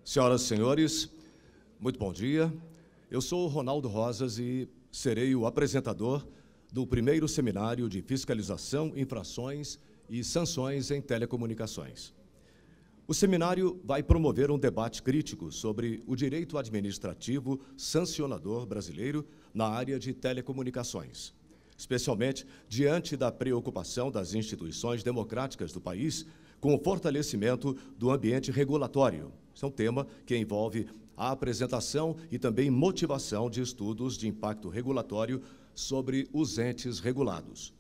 Senhoras e senhores, muito bom dia. Eu sou o Ronaldo Rosas e serei o apresentador do primeiro seminário de fiscalização, infrações e sanções em telecomunicações. O seminário vai promover um debate crítico sobre o direito administrativo sancionador brasileiro na área de telecomunicações, especialmente diante da preocupação das instituições democráticas do país com o fortalecimento do ambiente regulatório. Esse é um tema que envolve a apresentação e também motivação de estudos de impacto regulatório sobre os entes regulados.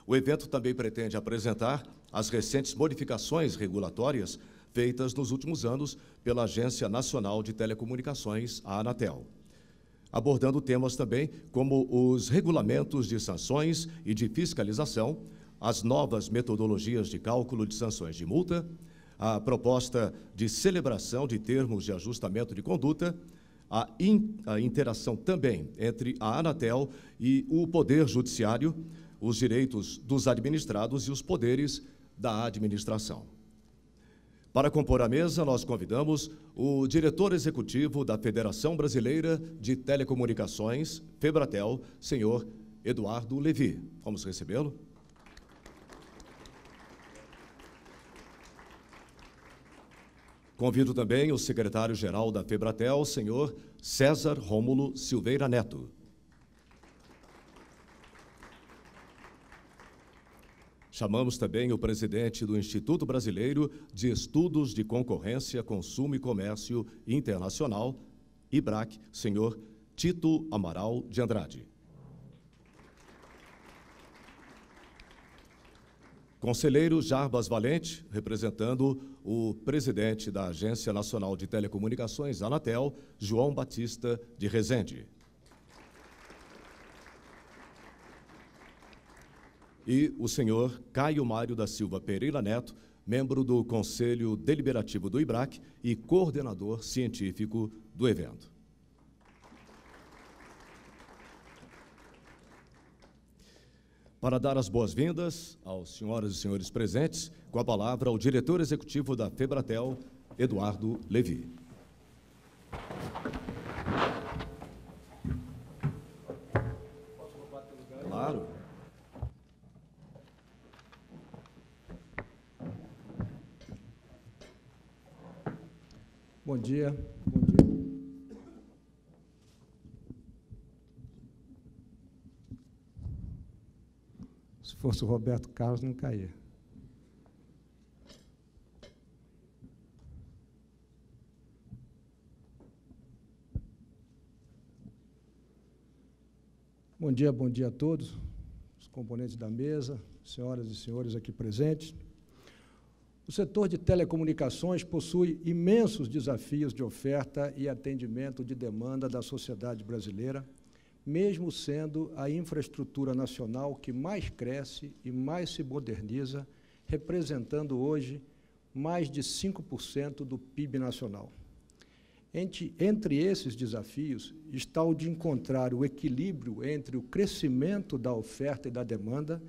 O evento também pretende apresentar as recentes modificações regulatórias feitas nos últimos anos pela Agência Nacional de Telecomunicações, a Anatel, abordando temas também como os regulamentos de sanções e de fiscalização, as novas metodologias de cálculo de sanções de multa, a proposta de celebração de termos de ajustamento de conduta, a interação também entre a Anatel e o Poder Judiciário, os direitos dos administrados e os poderes da administração. Para compor a mesa, nós convidamos o diretor executivo da Federação Brasileira de Telecomunicações, Febratel, senhor Eduardo Levi. Vamos recebê-lo. Convido também o secretário-geral da Febratel, senhor César Rômulo Silveira Neto. Chamamos também o presidente do Instituto Brasileiro de Estudos de Concorrência, Consumo e Comércio Internacional, IBRAC, senhor Tito Amaral de Andrade. Conselheiro Jarbas Valente, representando o presidente da Agência Nacional de Telecomunicações, Anatel, João Batista de Rezende. E o senhor Caio Mário da Silva Pereira Neto, membro do Conselho Deliberativo do IBRAC e coordenador científico do evento. Para dar as boas-vindas aos senhoras e senhores presentes, com a palavra o diretor executivo da Febratel, Eduardo Levi. Claro. Bom dia, bom dia. Se fosse o Roberto Carlos, não caía. Bom dia a todos, os componentes da mesa, senhoras e senhores aqui presentes. O setor de telecomunicações possui imensos desafios de oferta e atendimento de demanda da sociedade brasileira, mesmo sendo a infraestrutura nacional que mais cresce e mais se moderniza, representando hoje mais de 5% do PIB nacional. Entre esses desafios está o de encontrar o equilíbrio entre o crescimento da oferta e da demanda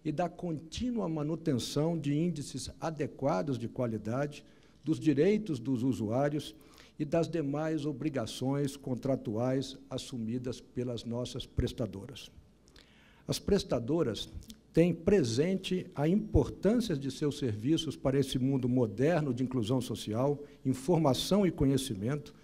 e da contínua manutenção de índices adequados de qualidade, dos direitos dos usuários e das demais obrigações contratuais assumidas pelas nossas prestadoras. As prestadoras têm presente a importância de seus serviços para esse mundo moderno de inclusão social, informação e conhecimento,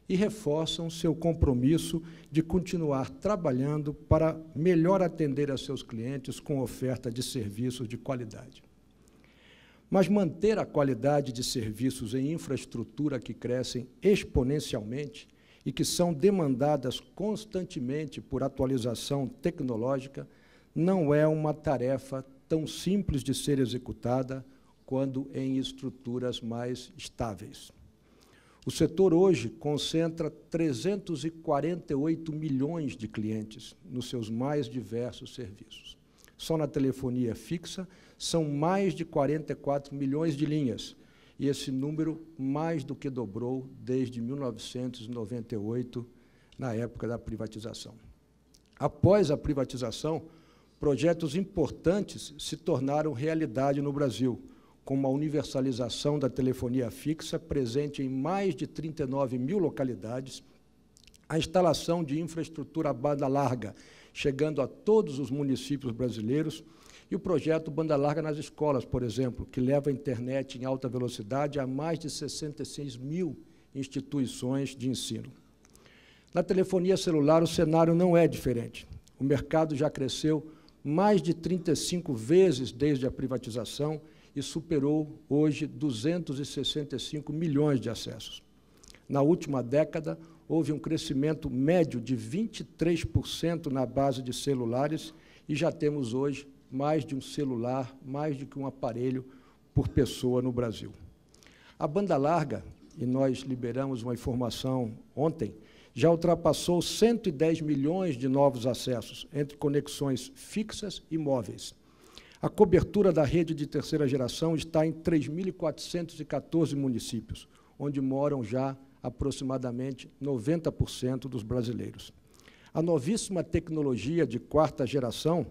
e reforçam seu compromisso de continuar trabalhando para melhor atender a seus clientes com oferta de serviços de qualidade. Mas manter a qualidade de serviços em infraestrutura que crescem exponencialmente e que são demandadas constantemente por atualização tecnológica não é uma tarefa tão simples de ser executada quando em estruturas mais estáveis. O setor hoje concentra 348 milhões de clientes nos seus mais diversos serviços. Só na telefonia fixa são mais de 44 milhões de linhas, e esse número mais do que dobrou desde 1998, na época da privatização. Após a privatização, projetos importantes se tornaram realidade no Brasil, como a universalização da telefonia fixa, presente em mais de 39 mil localidades, a instalação de infraestrutura banda larga, chegando a todos os municípios brasileiros, e o projeto Banda Larga nas escolas, por exemplo, que leva a internet em alta velocidade a mais de 66 mil instituições de ensino. Na telefonia celular, o cenário não é diferente. O mercado já cresceu mais de 35 vezes desde a privatização e superou, hoje, 265 milhões de acessos. Na última década, houve um crescimento médio de 23% na base de celulares e já temos hoje mais de um celular, mais do que um aparelho por pessoa no Brasil. A banda larga, e nós liberamos uma informação ontem, já ultrapassou 110 milhões de novos acessos, entre conexões fixas e móveis. A cobertura da rede de terceira geração está em 3.414 municípios, onde moram já aproximadamente 90% dos brasileiros. A novíssima tecnologia de quarta geração,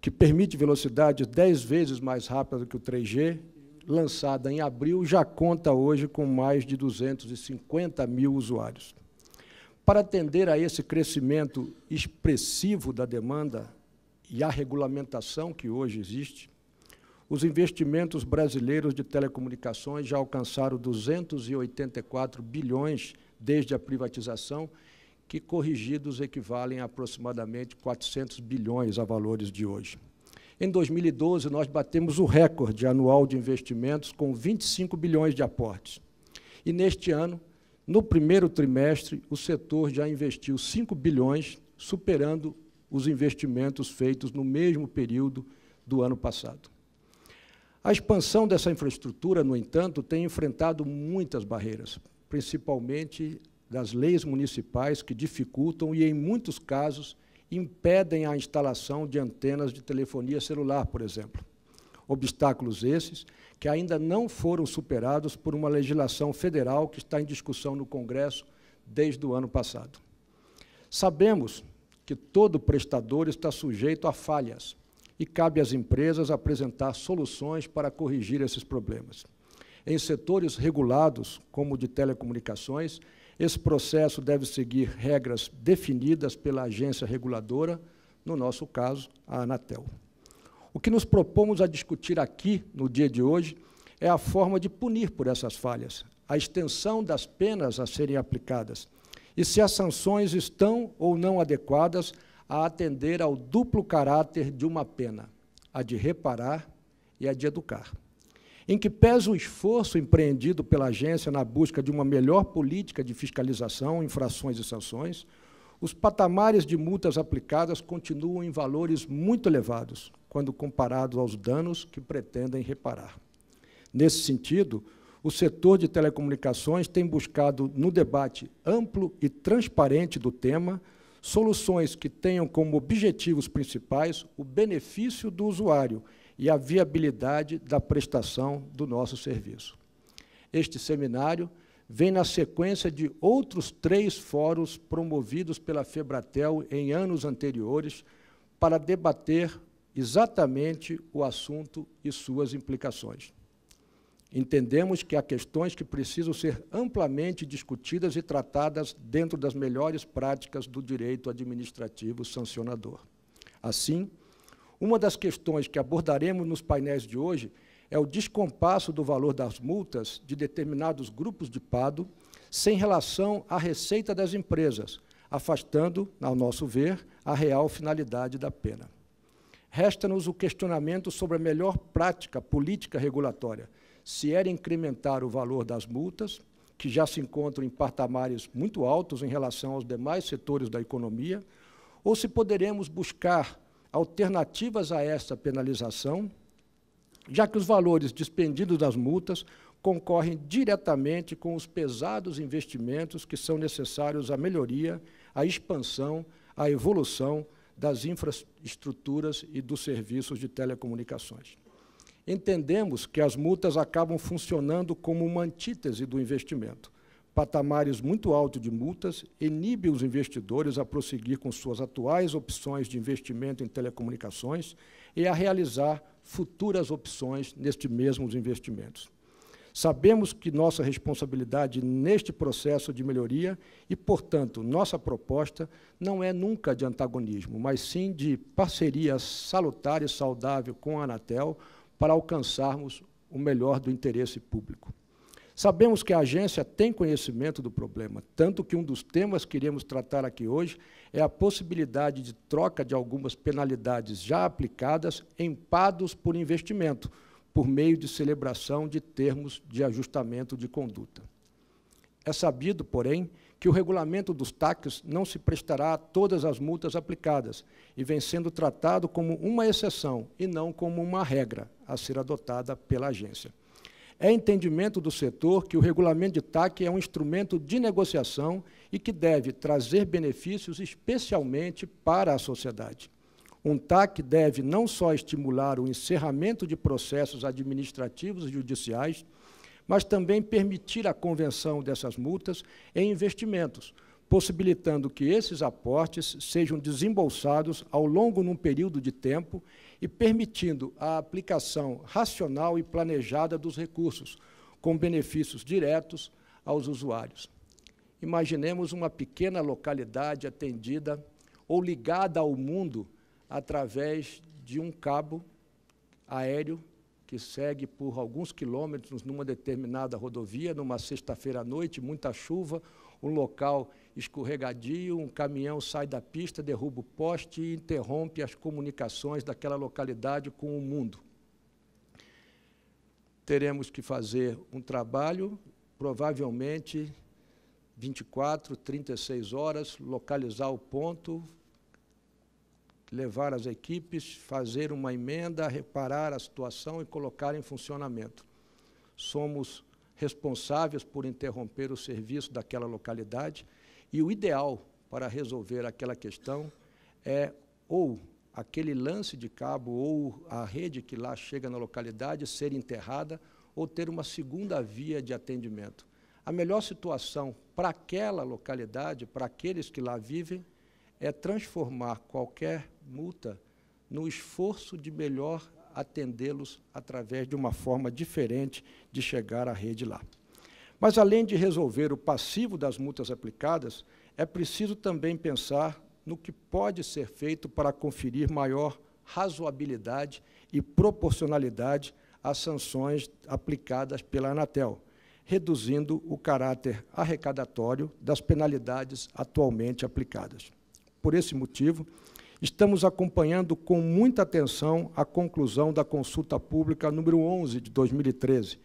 que permite velocidades 10 vezes mais rápidas que o 3G, lançada em abril, já conta hoje com mais de 250 mil usuários. Para atender a esse crescimento expressivo da demanda e a regulamentação que hoje existe, os investimentos brasileiros de telecomunicações já alcançaram 284 bilhões desde a privatização, que, corrigidos, equivalem a aproximadamente 400 bilhões a valores de hoje. Em 2012, nós batemos o recorde anual de investimentos com 25 bilhões de aportes. E, neste ano, no primeiro trimestre, o setor já investiu 5 bilhões, superando os investimentos feitos no mesmo período do ano passado. A expansão dessa infraestrutura, no entanto, tem enfrentado muitas barreiras, principalmente das leis municipais que dificultam e, em muitos casos, impedem a instalação de antenas de telefonia celular, por exemplo. Obstáculos esses que ainda não foram superados por uma legislação federal que está em discussão no Congresso desde o ano passado. Sabemos que todo prestador está sujeito a falhas e cabe às empresas apresentar soluções para corrigir esses problemas. Em setores regulados, como o de telecomunicações, esse processo deve seguir regras definidas pela agência reguladora, no nosso caso, a Anatel. O que nos propomos a discutir aqui, no dia de hoje, é a forma de punir por essas falhas, a extensão das penas a serem aplicadas, e se as sanções estão ou não adequadas a atender ao duplo caráter de uma pena, a de reparar e a de educar. Em que pese o esforço empreendido pela agência na busca de uma melhor política de fiscalização, infrações e sanções, os patamares de multas aplicadas continuam em valores muito elevados, quando comparados aos danos que pretendem reparar. Nesse sentido, o setor de telecomunicações tem buscado, no debate amplo e transparente do tema, soluções que tenham como objetivos principais o benefício do usuário e a viabilidade da prestação do nosso serviço. Este seminário vem na sequência de outros 3 fóruns promovidos pela Febratel em anos anteriores para debater exatamente o assunto e suas implicações. Entendemos que há questões que precisam ser amplamente discutidas e tratadas dentro das melhores práticas do direito administrativo sancionador. Assim, uma das questões que abordaremos nos painéis de hoje é o descompasso do valor das multas de determinados grupos de PADO sem relação à receita das empresas, afastando, ao nosso ver, a real finalidade da pena. Resta-nos o questionamento sobre a melhor prática política regulatória, se era incrementar o valor das multas, que já se encontram em patamares muito altos em relação aos demais setores da economia, ou se poderemos buscar alternativas a essa penalização, já que os valores despendidos das multas concorrem diretamente com os pesados investimentos que são necessários à melhoria, à expansão, à evolução das infraestruturas e dos serviços de telecomunicações. Entendemos que as multas acabam funcionando como uma antítese do investimento, patamares muito altos de multas inibem os investidores a prosseguir com suas atuais opções de investimento em telecomunicações e a realizar futuras opções nestes mesmos investimentos. Sabemos que nossa responsabilidade neste processo de melhoria e, portanto, nossa proposta não é nunca de antagonismo, mas sim de parceria salutar e saudável com a Anatel para alcançarmos o melhor do interesse público. Sabemos que a agência tem conhecimento do problema, tanto que um dos temas que iremos tratar aqui hoje é a possibilidade de troca de algumas penalidades já aplicadas em pagos por investimento, por meio de celebração de termos de ajustamento de conduta. É sabido, porém, que o regulamento dos TACs não se prestará a todas as multas aplicadas e vem sendo tratado como uma exceção e não como uma regra a ser adotada pela agência. É entendimento do setor que o regulamento de TAC é um instrumento de negociação e que deve trazer benefícios especialmente para a sociedade. Um TAC deve não só estimular o encerramento de processos administrativos e judiciais, mas também permitir a conversão dessas multas em investimentos, possibilitando que esses aportes sejam desembolsados ao longo de um período de tempo e permitindo a aplicação racional e planejada dos recursos, com benefícios diretos aos usuários. Imaginemos uma pequena localidade atendida ou ligada ao mundo através de um cabo aéreo que segue por alguns quilômetros numa determinada rodovia, numa sexta-feira à noite, muita chuva, um local escorregadio, um caminhão sai da pista, derruba o poste e interrompe as comunicações daquela localidade com o mundo. Teremos que fazer um trabalho, provavelmente 24, 36 horas, localizar o ponto, levar as equipes, fazer uma emenda, reparar a situação e colocar em funcionamento. Somos responsáveis por interromper o serviço daquela localidade e o ideal para resolver aquela questão é ou aquele lance de cabo ou a rede que lá chega na localidade ser enterrada ou ter uma segunda via de atendimento. A melhor situação para aquela localidade, para aqueles que lá vivem, é transformar qualquer multa no esforço de melhor atendê-los através de uma forma diferente de chegar à rede lá. Mas, além de resolver o passivo das multas aplicadas, é preciso também pensar no que pode ser feito para conferir maior razoabilidade e proporcionalidade às sanções aplicadas pela Anatel, reduzindo o caráter arrecadatório das penalidades atualmente aplicadas. Por esse motivo, estamos acompanhando com muita atenção a conclusão da consulta pública número 11 de 2013,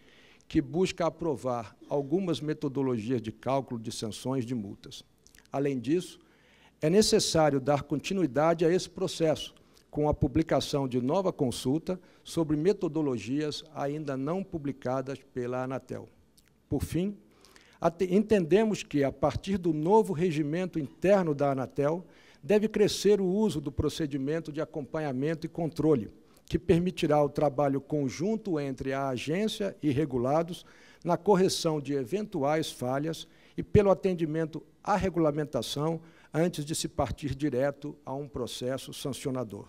que busca aprovar algumas metodologias de cálculo de sanções de multas. Além disso, é necessário dar continuidade a esse processo, com a publicação de nova consulta sobre metodologias ainda não publicadas pela Anatel. Por fim, entendemos que, a partir do novo regimento interno da Anatel, deve crescer o uso do procedimento de acompanhamento e controle, que permitirá o trabalho conjunto entre a agência e regulados na correção de eventuais falhas e pelo atendimento à regulamentação antes de se partir direto a um processo sancionador.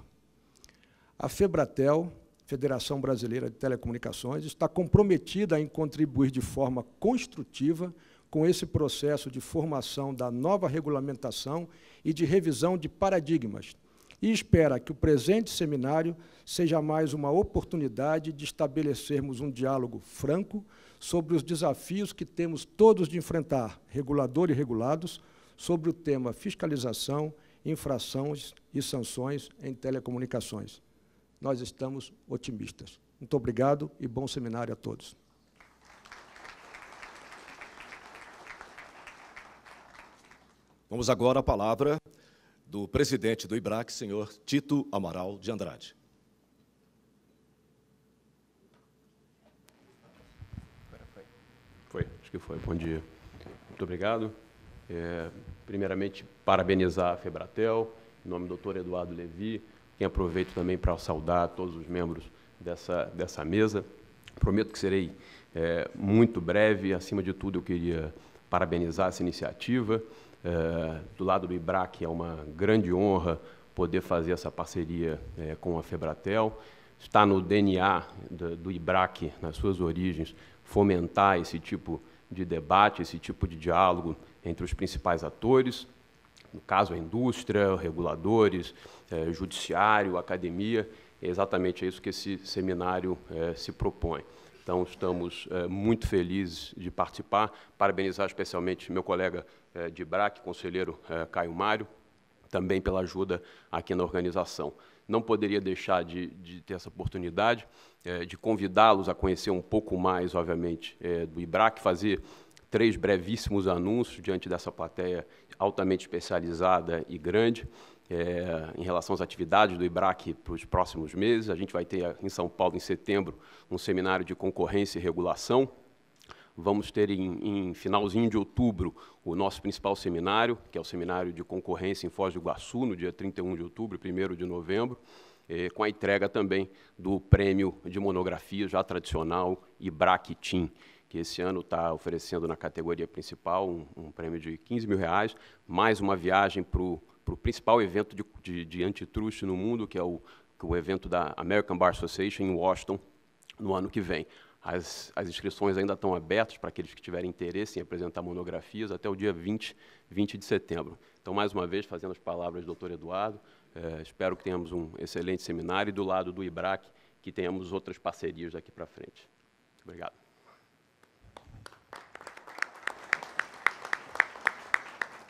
A FEBRATEL, Federação Brasileira de Telecomunicações, está comprometida em contribuir de forma construtiva com esse processo de formação da nova regulamentação e de revisão de paradigmas, e espera que o presente seminário seja mais uma oportunidade de estabelecermos um diálogo franco sobre os desafios que temos todos de enfrentar, regulador e regulados, sobre o tema fiscalização, infrações e sanções em telecomunicações. Nós estamos otimistas. Muito obrigado e bom seminário a todos. Vamos agora à palavra do presidente do IBRAC, senhor Tito Amaral de Andrade. Acho que foi. Bom dia. Muito obrigado. Primeiramente, parabenizar a FEBRATEL, em nome do doutor Eduardo Levi, quem aproveito também para saudar todos os membros dessa mesa. Prometo que serei muito breve. Acima de tudo, eu queria parabenizar essa iniciativa. Do lado do IBRAC, é uma grande honra poder fazer essa parceria com a Febratel. Está no DNA do IBRAC, nas suas origens, fomentar esse tipo de debate, esse tipo de diálogo entre os principais atores, no caso a indústria, reguladores, judiciário, academia. É exatamente isso que esse seminário se propõe. Então, estamos muito felizes de participar, parabenizar especialmente meu colega de IBRAC, conselheiro Caio Mário, também pela ajuda aqui na organização. Não poderia deixar de ter essa oportunidade de convidá-los a conhecer um pouco mais, obviamente, do IBRAC, fazer 3 brevíssimos anúncios diante dessa plateia altamente especializada e grande, em relação às atividades do IBRAC para os próximos meses. A gente vai ter em São Paulo, em setembro, um seminário de concorrência e regulação. Vamos ter em finalzinho de outubro o nosso principal seminário, que é o Seminário de Concorrência em Foz do Iguaçu, no dia 31 de outubro, 1º de novembro, com a entrega também do prêmio de monografia já tradicional IBRAC Team, que esse ano está oferecendo na categoria principal um prêmio de R$15 mil, mais uma viagem para o principal evento de antitrust no mundo, que é o evento da American Bar Association em Washington, no ano que vem. As inscrições ainda estão abertas para aqueles que tiverem interesse em apresentar monografias até o dia 20 de setembro. Então, mais uma vez, fazendo as palavras do Dr. Eduardo, espero que tenhamos um excelente seminário e, do lado do IBRAC, que tenhamos outras parcerias daqui para frente. Muito obrigado.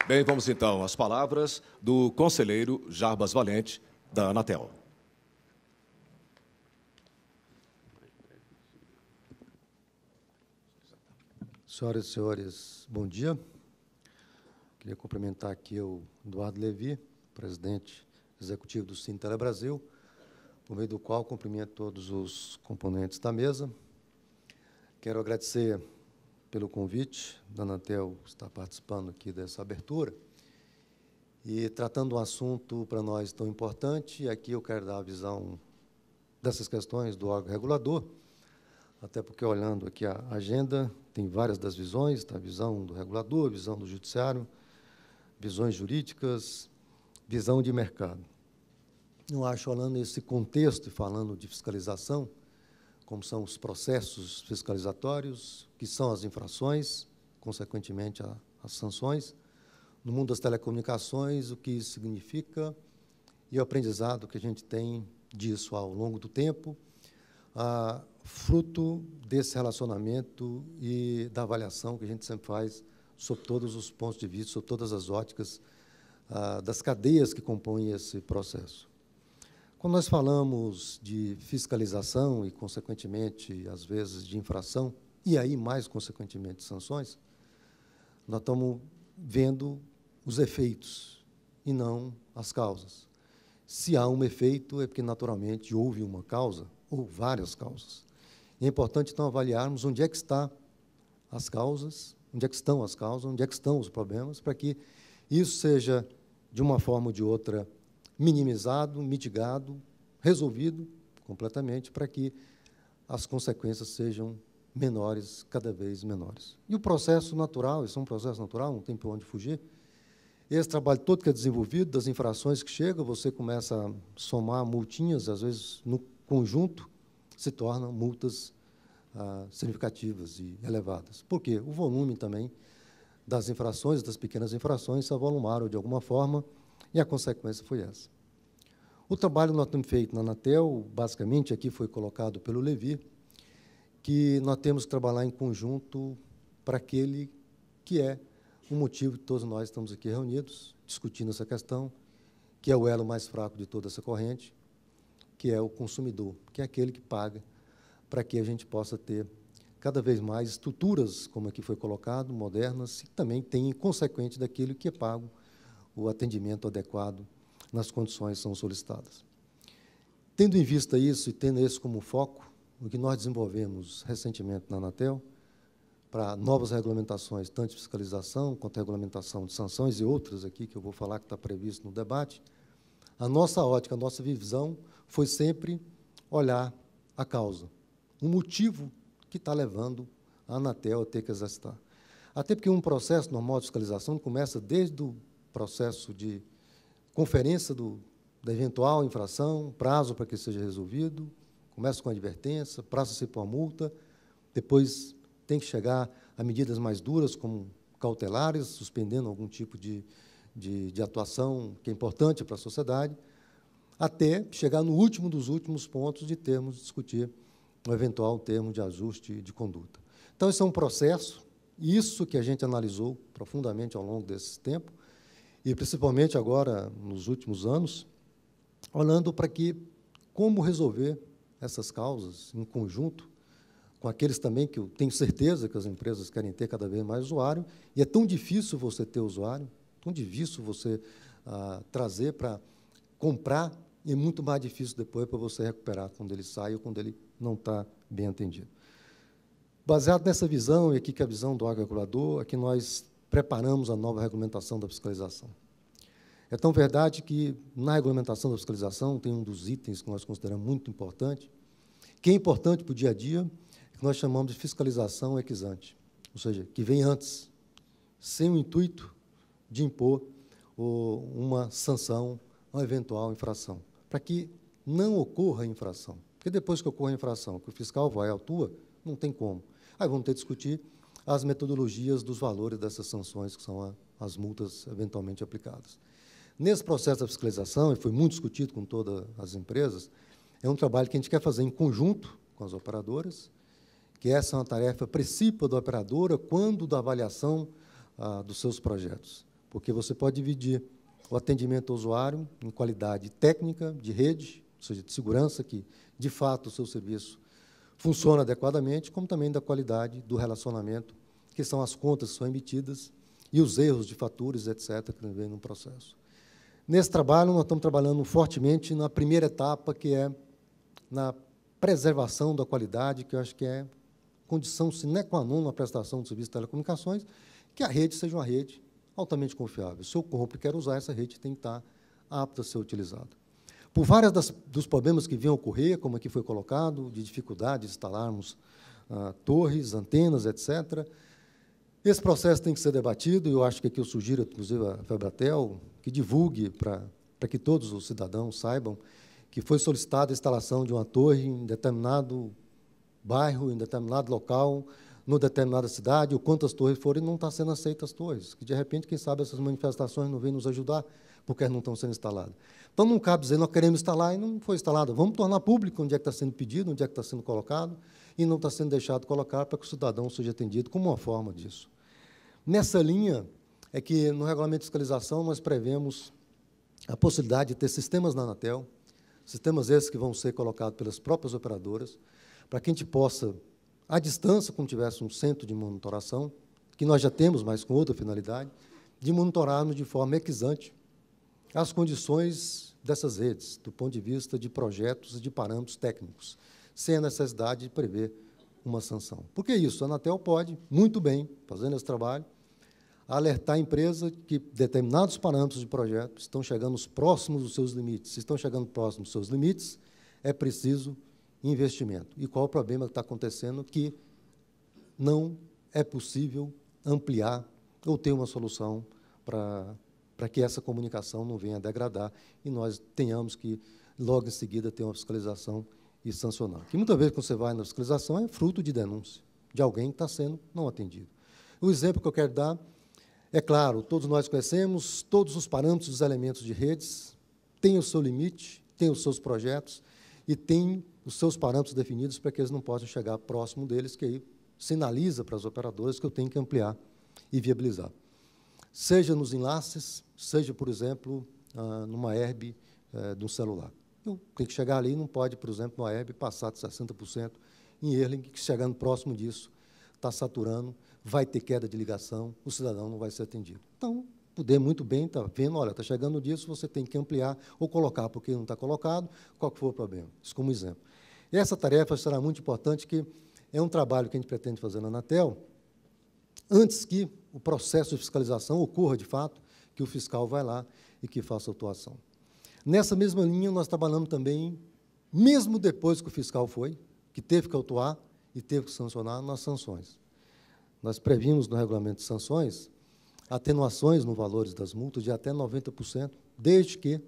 Bem, vamos então às palavras do conselheiro Jarbas Valente, da Anatel. Senhoras e senhores, bom dia. Queria cumprimentar aqui o Eduardo Levi, presidente executivo do Cine Telebrasil, por meio do qual cumprimento todos os componentes da mesa. Quero agradecer pelo convite da Anatel estar participando aqui dessa abertura e tratando um assunto para nós tão importante. Aqui eu quero dar a visão dessas questões do órgão regulador, até porque, olhando aqui a agenda, tem várias das visões, tá? A visão do regulador, a visão do judiciário, visões jurídicas, visão de mercado. Eu acho, olhando nesse contexto e falando de fiscalização, como são os processos fiscalizatórios, que são as infrações, consequentemente as sanções, no mundo das telecomunicações, o que isso significa e o aprendizado que a gente tem disso ao longo do tempo, fruto desse relacionamento e da avaliação que a gente sempre faz sob todos os pontos de vista, sob todas as óticas das cadeias que compõem esse processo. Quando nós falamos de fiscalização e, consequentemente, às vezes, de infração, e aí, mais consequentemente, sanções, nós estamos vendo os efeitos e não as causas. Se há um efeito, é porque, naturalmente, houve uma causa ou várias causas. E é importante, então, avaliarmos onde é que estão as causas, onde é que estão os problemas, para que isso seja, de uma forma ou de outra, minimizado, mitigado, resolvido completamente, para que as consequências sejam menores, cada vez menores. E o processo natural, isso é um processo natural, não tem para onde fugir. Esse trabalho todo que é desenvolvido, das infrações que chegam, você começa a somar multinhas, às vezes, no conjunto, se tornam multas significativas e elevadas. Por quê? O volume também das infrações, das pequenas infrações, se avolumaram de alguma forma, e a consequência foi essa. O trabalho que nós temos feito na Anatel, basicamente, aqui foi colocado pelo Levi, que nós temos que trabalhar em conjunto para aquele que é o motivo que todos nós estamos aqui reunidos, discutindo essa questão, que é o elo mais fraco de toda essa corrente, que é o consumidor, que é aquele que paga para que a gente possa ter cada vez mais estruturas, como aqui foi colocado, modernas, e também tem, consequente daquilo que é pago, o atendimento adequado nas condições que são solicitadas. Tendo em vista isso e tendo isso como foco, o que nós desenvolvemos recentemente na Anatel, para novas regulamentações, tanto de fiscalização quanto regulamentação de sanções e outras aqui que eu vou falar que está previsto no debate, a nossa ótica, a nossa visão foi sempre olhar a causa, o motivo que está levando a Anatel a ter que exercitar. Até porque um processo normal de fiscalização começa desde o processo de conferência da eventual infração, prazo para que seja resolvido, começa com a advertência, prazo a ser por uma multa, depois tem que chegar a medidas mais duras, como cautelares, suspendendo algum tipo de atuação que é importante para a sociedade, até chegar no último dos últimos pontos de termos de discutir um eventual termo de ajuste de conduta. Então, esse é um processo, isso que a gente analisou profundamente ao longo desse tempo, e principalmente agora, nos últimos anos, olhando para como resolver essas causas em conjunto, com aqueles também que eu tenho certeza que as empresas querem ter cada vez mais usuário, e é tão difícil você ter usuário, tão difícil você trazer para comprar, e é muito mais difícil depois para você recuperar quando ele sai ou quando ele não está bem atendido. Baseado nessa visão, e aqui que é a visão do órgão regulador, aqui nós preparamos a nova regulamentação da fiscalização. É tão verdade que, na regulamentação da fiscalização, tem um dos itens que nós consideramos muito importante, que é importante para o dia a dia, que nós chamamos de fiscalização ex ante, ou seja, que vem antes, sem o intuito de impor uma sanção a uma eventual infração, para que não ocorra infração. Porque depois que ocorre a infração, que o fiscal vai e atua, não tem como. Aí vamos ter que discutir as metodologias dos valores dessas sanções, que são as multas eventualmente aplicadas. Nesse processo da fiscalização, e foi muito discutido com todas as empresas, é um trabalho que a gente quer fazer em conjunto com as operadoras, que essa é uma tarefa principal da operadora quando da avaliação dos seus projetos, porque você pode dividir o atendimento ao usuário em qualidade técnica, de rede, ou seja, de segurança, que, de fato, o seu serviço funciona adequadamente, como também da qualidade do relacionamento, que são as contas que são emitidas e os erros de faturas, etc., que vem no processo. Nesse trabalho, nós estamos trabalhando fortemente na primeira etapa, que é na preservação da qualidade, que eu acho que é condição sine qua non na prestação de serviços de telecomunicações, que a rede seja uma rede altamente confiável. Se eu compro e quero usar, essa rede tem que estar apta a ser utilizada. Por vários dos problemas que vinham ocorrer, como aqui foi colocado, de dificuldade de instalarmos torres, antenas, etc., esse processo tem que ser debatido, e eu acho que aqui eu sugiro, inclusive, a Febratel, que divulgue para que todos os cidadãos saibam que foi solicitada a instalação de uma torre em determinado bairro, em determinado local, numa determinada cidade, ou quantas torres forem, não estão sendo aceitas as torres, que, de repente, quem sabe, essas manifestações não vêm nos ajudar, porque elas não estão sendo instaladas. Então, não cabe dizer, nós queremos instalar e não foi instalada. Vamos tornar público onde é que está sendo pedido, onde é que está sendo colocado, e não está sendo deixado colocar para que o cidadão seja atendido como uma forma disso. Nessa linha é que, no regulamento de fiscalização, nós prevemos a possibilidade de ter sistemas na Anatel, sistemas esses que vão ser colocados pelas próprias operadoras, para que a gente possa, à distância, como tivesse um centro de monitoração, que nós já temos, mas com outra finalidade, de monitorarmos de forma ex ante as condições dessas redes, do ponto de vista de projetos e de parâmetros técnicos, sem a necessidade de prever uma sanção. Por que isso? A Anatel pode, muito bem, fazendo esse trabalho, alertar a empresa que determinados parâmetros de projeto estão chegando próximos dos seus limites. Se estão chegando próximos dos seus limites, é preciso investimento. E qual o problema que está acontecendo? Que não é possível ampliar ou ter uma solução para que essa comunicação não venha a degradar e nós tenhamos que, logo em seguida, ter uma fiscalização e sancionar. Que muitas vezes, quando você vai na fiscalização, é fruto de denúncia de alguém que está sendo não atendido. O exemplo que eu quero dar é claro, todos nós conhecemos, todos os parâmetros dos elementos de redes têm o seu limite, têm os seus projetos e têm os seus parâmetros definidos para que eles não possam chegar próximo deles, que aí sinaliza para as operadoras que eu tenho que ampliar e viabilizar. Seja nos enlaces, seja, por exemplo, numa herb de um celular. Eu tenho que chegar ali, não pode, por exemplo, numa herb passar de 60% em Erlang, que chegando próximo disso, está saturando, vai ter queda de ligação, o cidadão não vai ser atendido. Então, poder muito bem estar vendo, olha, está chegando disso, você tem que ampliar ou colocar, porque não está colocado, qual que for o problema. Isso como exemplo. E essa tarefa será muito importante, que é um trabalho que a gente pretende fazer na Anatel, antes que o processo de fiscalização ocorra, de fato, que o fiscal vai lá e que faça a atuação. Nessa mesma linha, nós trabalhamos também, mesmo depois que o fiscal foi, que teve que atuar e teve que sancionar nas sanções. nós previmos no regulamento de sanções atenuações no valores das multas de até 90%, desde que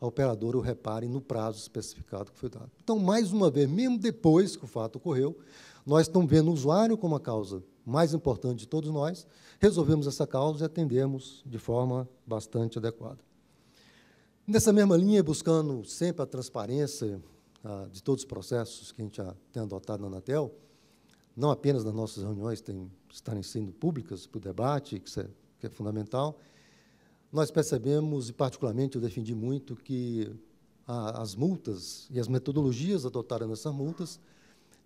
a operadora o repare no prazo especificado que foi dado. Então, mais uma vez, mesmo depois que o fato ocorreu, nós estamos vendo o usuário como a causa mais importante de todos nós, resolvemos essa causa e atendemos de forma bastante adequada. Nessa mesma linha, buscando sempre a transparência de todos os processos que a gente já tem adotado na Anatel, não apenas nas nossas reuniões estarem sendo públicas para o debate, que é fundamental, nós percebemos, e particularmente eu defendi muito, que as multas e as metodologias adotadas nessas multas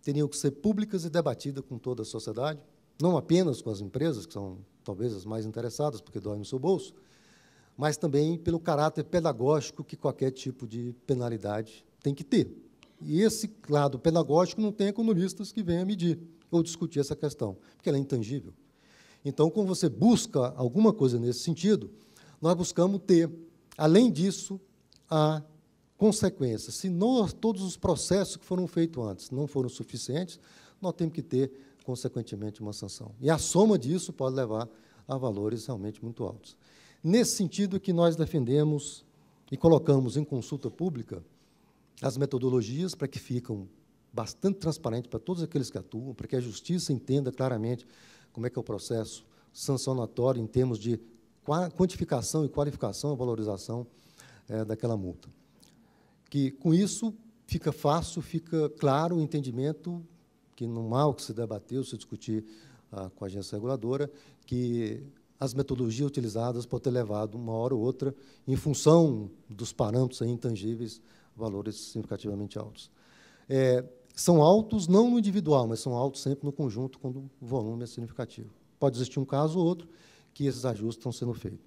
teriam que ser públicas e debatidas com toda a sociedade, não apenas com as empresas, que são talvez as mais interessadas, porque dói no seu bolso, mas também pelo caráter pedagógico que qualquer tipo de penalidade tem que ter. E esse lado pedagógico não tem economistas que venham medir ou discutir essa questão, porque ela é intangível. Então, quando você busca alguma coisa nesse sentido, nós buscamos ter, além disso, a consequência. Se todos os processos que foram feitos antes não foram suficientes, nós temos que ter, consequentemente, uma sanção. E a soma disso pode levar a valores realmente muito altos. Nesse sentido que nós defendemos e colocamos em consulta pública as metodologias para que fiquem bastante transparentes para todos aqueles que atuam, para que a Justiça entenda claramente como é que é o processo sancionatório em termos de quantificação e qualificação, a valorização daquela multa. Que, com isso, fica fácil, fica claro o entendimento, que não há o que se debater, se discutir com a agência reguladora, que as metodologias utilizadas podem ter levado, uma hora ou outra, em função dos parâmetros aí intangíveis, valores significativamente altos. São altos não no individual, mas são altos sempre no conjunto, quando o volume é significativo. Pode existir um caso ou outro que esses ajustes estão sendo feitos.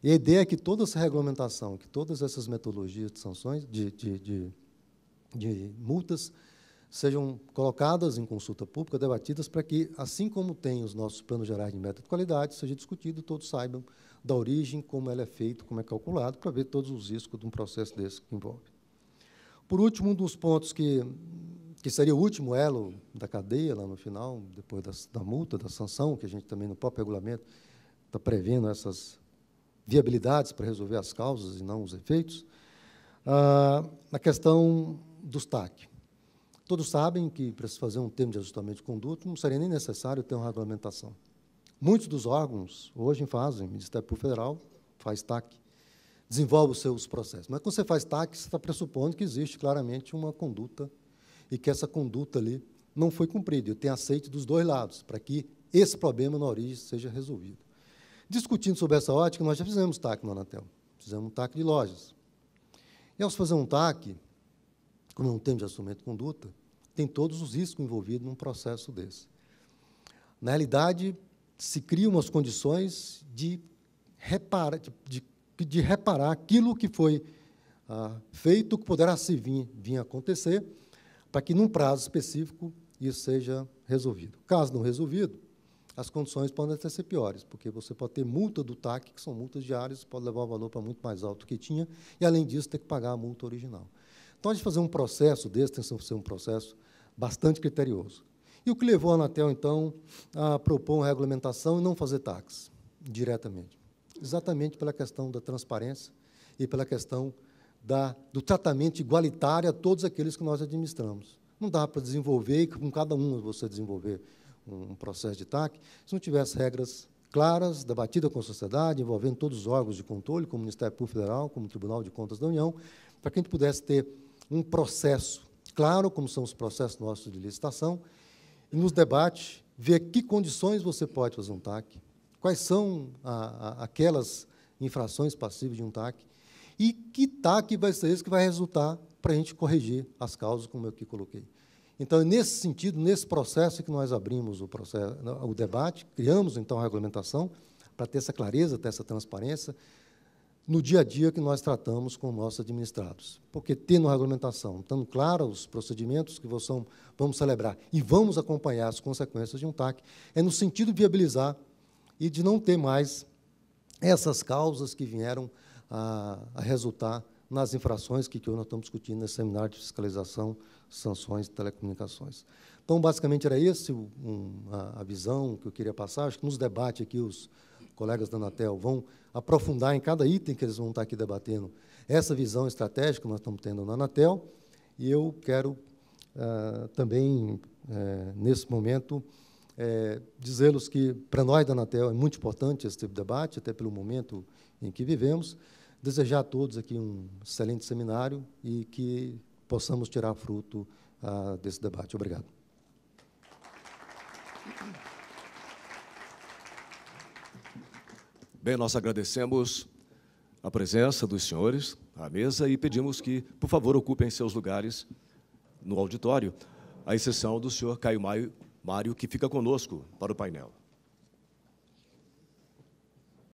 E a ideia é que toda essa regulamentação, que todas essas metodologias de sanções, de multas, sejam colocadas em consulta pública, debatidas, para que, assim como tem os nossos planos gerais de meta de qualidade, seja discutido, todos saibam da origem, como ela é feita, como é calculado, para ver todos os riscos de um processo desse que envolve. Por último, um dos pontos que seria o último elo da cadeia, lá no final, depois da multa, da sanção, que a gente também, no próprio regulamento, está prevendo essas viabilidades para resolver as causas e não os efeitos, a questão dos TAC. Todos sabem que, para se fazer um termo de ajustamento de conduta, não seria nem necessário ter uma regulamentação. Muitos dos órgãos hoje fazem, o Ministério Público Federal faz TAC, desenvolve os seus processos. Mas, quando você faz TAC, você está pressupondo que existe claramente uma conduta e que essa conduta ali não foi cumprida. Eu tenho aceite dos dois lados, para que esse problema, na origem, seja resolvido. Discutindo sobre essa ótica, nós já fizemos TAC no Anatel. Fizemos um TAC de lojas. E, ao se fazer um TAC, como é um termo de ajustamento de conduta, tem todos os riscos envolvidos num processo desse. Na realidade, se criam umas condições de reparar aquilo que foi feito, que poderá se vir a acontecer, para que, num prazo específico, isso seja resolvido. Caso não resolvido, as condições podem até ser piores, porque você pode ter multa do TAC, que são multas diárias, pode levar o valor para muito mais alto do que tinha, e, além disso, ter que pagar a multa original. Então, a gente fazer um processo desse tem que ser um processo bastante criterioso. E o que levou a Anatel, então, a propor uma regulamentação e não fazer TACs diretamente? Exatamente pela questão da transparência e pela questão do tratamento igualitário a todos aqueles que nós administramos. Não dá para desenvolver, e com cada um você desenvolver um processo de TAC, se não tivesse regras claras, debatidas com a sociedade, envolvendo todos os órgãos de controle, como o Ministério Público Federal, como o Tribunal de Contas da União, para que a gente pudesse ter um processo claro, como são os processos nossos de licitação, e nos debates, ver que condições você pode fazer um TAC, quais são aquelas infrações passíveis de um TAC, e que TAC vai ser esse que vai resultar para a gente corrigir as causas, como eu aqui coloquei. Então, é nesse sentido, nesse processo que nós abrimos o debate, criamos, então, a regulamentação, para ter essa clareza, ter essa transparência, no dia a dia que nós tratamos com nossos administrados. Porque, tendo a regulamentação, estando claros os procedimentos que vamos celebrar e vamos acompanhar as consequências de um TAC, é no sentido de viabilizar e de não ter mais essas causas que vieram a resultar nas infrações que hoje nós estamos discutindo nesse seminário de fiscalização, sanções e telecomunicações. Então, basicamente, era esse a visão que eu queria passar. Acho que nos debates aqui os colegas da Anatel vão aprofundar em cada item que eles vão estar aqui debatendo essa visão estratégica que nós estamos tendo na Anatel. E eu quero também, nesse momento, dizê-los que, para nós da Anatel, é muito importante esse tipo de debate, até pelo momento em que vivemos. Desejar a todos aqui um excelente seminário e que possamos tirar fruto desse debate. Obrigado. Bem, nós agradecemos a presença dos senhores à mesa e pedimos que, por favor, ocupem seus lugares no auditório, à exceção do senhor Caio Mário, que fica conosco para o painel.